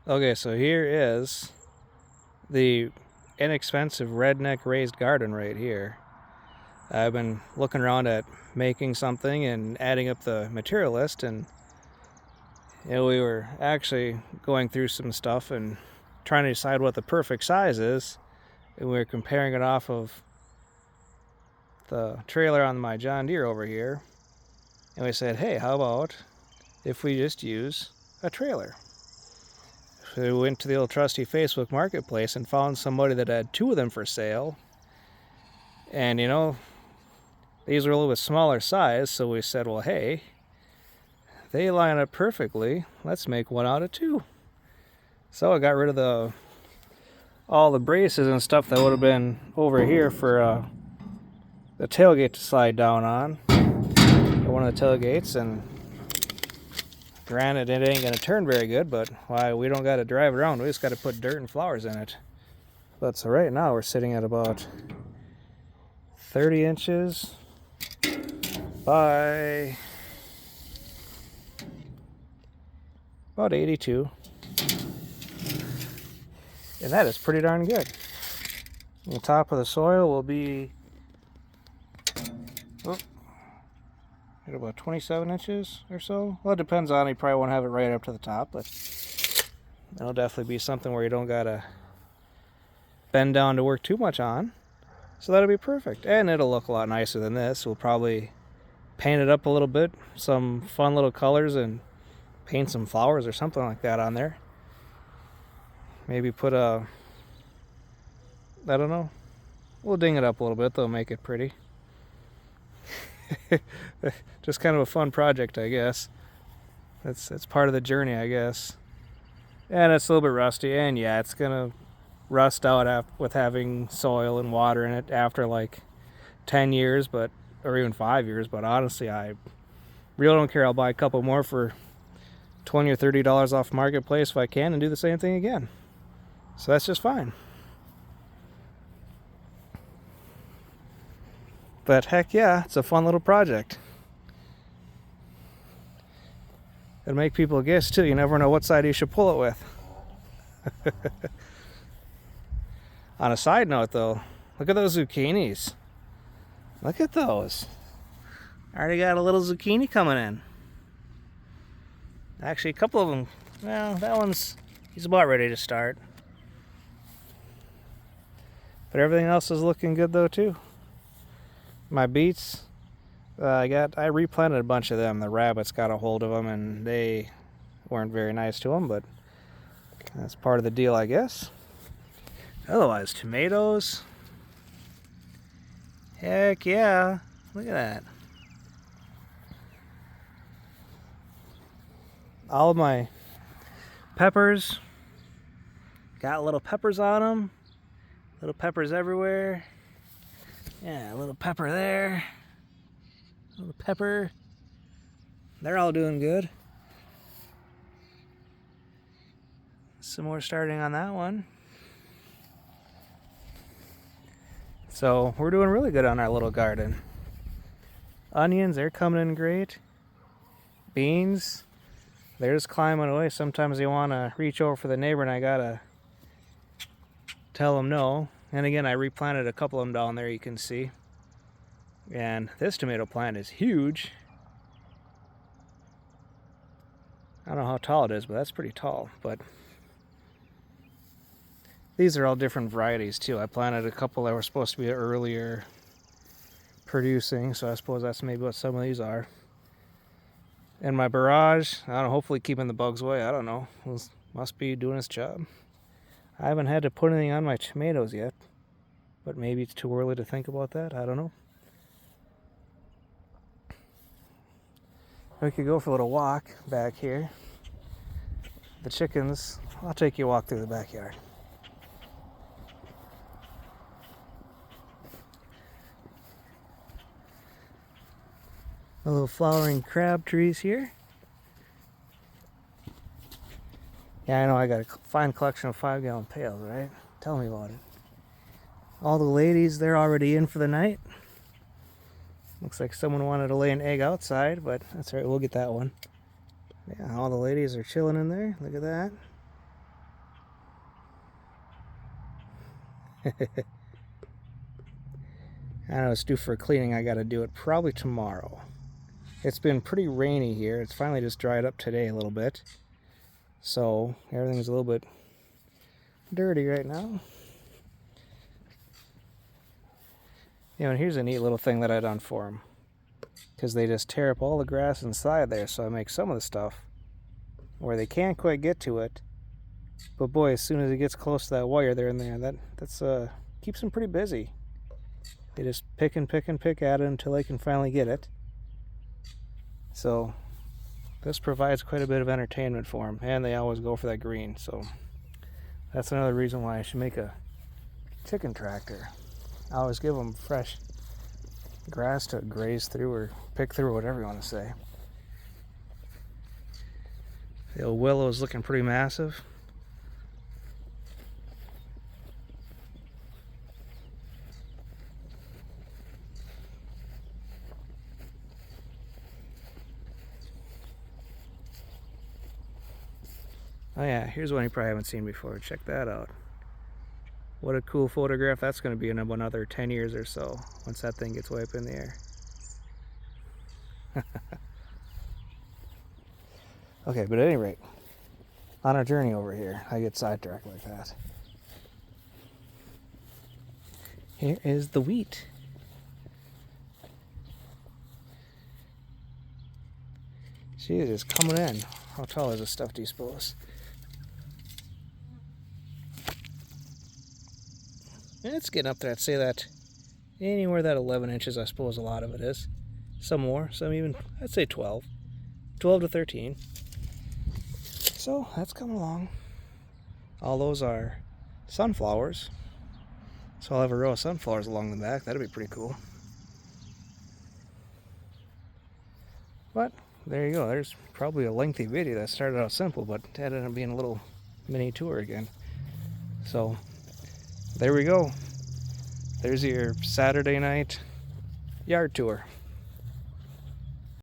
Okay, so here is the inexpensive redneck raised garden right here. I've been looking around at making something and adding up the material list, and we were actually going through some stuff and trying to decide what the perfect size is, and we were comparing it off of the trailer on my John Deere over here, and we said, hey, how about if we just use a trailer? So we went to the old trusty Facebook Marketplace and found somebody that had 2 of them for sale. And these were a little bit smaller size, so we said, well, hey, they line up perfectly. Let's make one out of 2. So I got rid of all the braces and stuff that would have been over here for the tailgate to slide down on. One of the tailgates, and granted, it ain't going to turn very good, but why, we don't got to drive around. We just got to put dirt and flowers in it. But so right now we're sitting at about 30 inches by about 82. And that is pretty darn good. The top of the soil will be at about 27 inches or so. Well, it depends on, you probably won't have it right up to the top, but it'll definitely be something where you don't gotta bend down to work too much on. So that'll be perfect. And it'll look a lot nicer than this. We'll probably paint it up a little bit, some fun little colors, and paint some flowers or something like that on there. Maybe put I don't know, we'll ding it up a little bit, they'll make it pretty. Just kind of a fun project, I guess. It's part of the journey, I guess. And it's a little bit rusty, and yeah, it's gonna rust out with having soil and water in it after like 10 years, or even 5 years. But honestly, I really don't care. I'll buy a couple more for $20 or $30 off Marketplace if I can, and do the same thing again. So that's just fine. But heck yeah, it's a fun little project. It'll make people guess too. You never know what side you should pull it with. On a side note though, look at those zucchinis. Look at those. I already got a little zucchini coming in. Actually, a couple of them. Well, that one's, he's about ready to start. But everything else is looking good though too. My beets, I replanted a bunch of them. The rabbits got a hold of them, and they weren't very nice to them, but that's part of the deal, I guess. Otherwise, tomatoes. Heck yeah. Look at that. All of my peppers got little peppers on them. Little peppers everywhere. Yeah, a little pepper there. A little pepper. They're all doing good. Some more starting on that one. So we're doing really good on our little garden. Onions, they're coming in great. Beans, they're just climbing away. Sometimes they want to reach over for the neighbor, and I gotta tell them no. And again, I replanted a couple of them down there, you can see. And this tomato plant is huge. I don't know how tall it is, but that's pretty tall. But these are all different varieties too. I planted a couple that were supposed to be earlier producing, so I suppose that's maybe what some of these are. And my barrage, I don't know, hopefully keeping the bugs away, I don't know. It must be doing its job. I haven't had to put anything on my tomatoes yet, but maybe it's too early to think about that. I don't know. We could go for a little walk back here. The chickens, I'll take you a walk through the backyard. The little flowering crab trees here. Yeah, I know, I got a fine collection of 5-gallon pails, right? Tell me about it. All the ladies, they're already in for the night. Looks like someone wanted to lay an egg outside, but that's all right, we'll get that one. Yeah, all the ladies are chilling in there. Look at that. I know it's due for cleaning. I gotta do it probably tomorrow. It's been pretty rainy here. It's finally just dried up today a little bit. So everything's a little bit dirty right now. And here's a neat little thing that I done for them. Because they just tear up all the grass inside there, so I make some of the stuff where they can't quite get to it. But boy, as soon as it gets close to that wire there and there, that's keeps them pretty busy. They just pick and pick and pick at it until they can finally get it. So this provides quite a bit of entertainment for them, and they always go for that green. So that's another reason why I should make a chicken tractor. I always give them fresh grass to graze through or pick through, whatever you want to say. The old willow is looking pretty massive. Oh yeah, here's one you probably haven't seen before. Check that out. What a cool photograph that's going to be in another 10 years or so, once that thing gets way up in the air. Okay, but at any rate, on our journey over here, I get sidetracked like that. Here is the wheat. She is just coming in. How tall is this stuff, do you suppose? It's getting up there. I'd say that anywhere that 11 inches, I suppose a lot of it is. Some more, some even, I'd say 12. 12 to 13. So that's coming along. All those are sunflowers. So I'll have a row of sunflowers along the back. That'd be pretty cool. But there you go. There's probably a lengthy video that started out simple, but ended up being a little mini tour again. So there we go. There's your Saturday night yard tour.